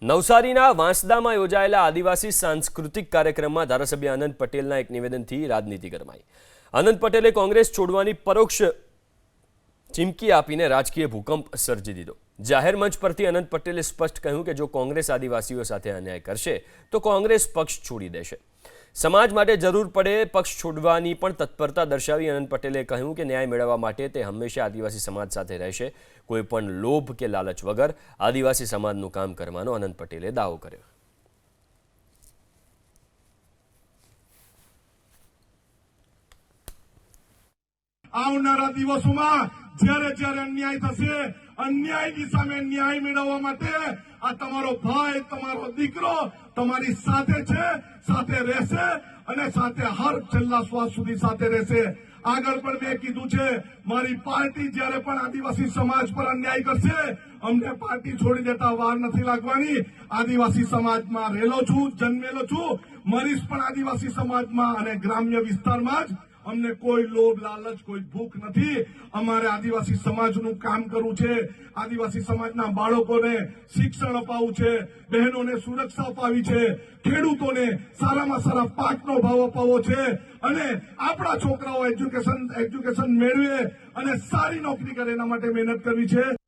નવસારીના વાંસદામાં યોજાયેલા આદિવાસી સાંસ્કૃતિક કાર્યક્રમમાં ધારાસભ્ય આનંદ પટેલના એક નિવેદનથી રાજનીતિ ગરમાઈ। આનંદ પટેલે કોંગ્રેસ છોડવાની પરોક્ષ ચીમકી આપીને રાજકીય ભૂકંપ સર્જી દીધો। જાહેર મંચ પરથી આનંદ પટેલે સ્પષ્ટ કહ્યું કે જો કોંગ્રેસ આદિવાસીઓ સાથે અન્યાય કરશે તો કોંગ્રેસ પક્ષ છોડી દેશે। સમાજ માટે જરૂર પડે પક્ષ છોડવાની પણ તત્પરતા દર્શાવી આનંદ પટેલે કહ્યું કે ન્યાય મેળવવા માટે તે હંમેશા આદિવાસી સમાજ સાથે રહેશે। કોઈ પણ લોભ કે લાલચ વગર આદિવાસી સમાજનું કામ કરવાનો આનંદ પટેલે દાવો કર્યો। આવનારા દિવસોમાં જ્યારે જ્યારે અન્યાય થશે, અન્યાયની સામે ન્યાય મેળવવા માટે આ તમારો ભાઈ, તમારો દીકરો તમારી સાથે છે, સાથે રહેશે અને સાથે હર છેલ્લા શ્વાસ સુધી સાથે રહેશે। આગળ પણ મેં કીધું છે, મારી પાર્ટી જ્યારે પણ આદિવાસી સમાજ પર અન્યાય કરશે, અમને પાર્ટી છોડી દેતા વાર નથી લાગવાની। આદિવાસી સમાજમાં રહેલો છું, જન્મેલો છું, મરીશ પણ આદિવાસી સમાજમાં અને ગ્રામ્ય વિસ્તારમાં જ। અમને કોઈ લોભ, લાલચ, કોઈ ભૂખ નથી। અમારે આદિવાસી સમાજનું કામ કરવું છે, આદિવાસી સમાજના બાળકોને શિક્ષણ અપાવવું છે, બહેનોને સુરક્ષા અપાવી છે, ખેડૂતોને સારામાં સારા પાકનો ભાવ અપાવવો છે અને આપણા છોકરાઓ એજ્યુકેશન મેળવે અને સારી નોકરી કરે એના માટે મહેનત કરવી છે।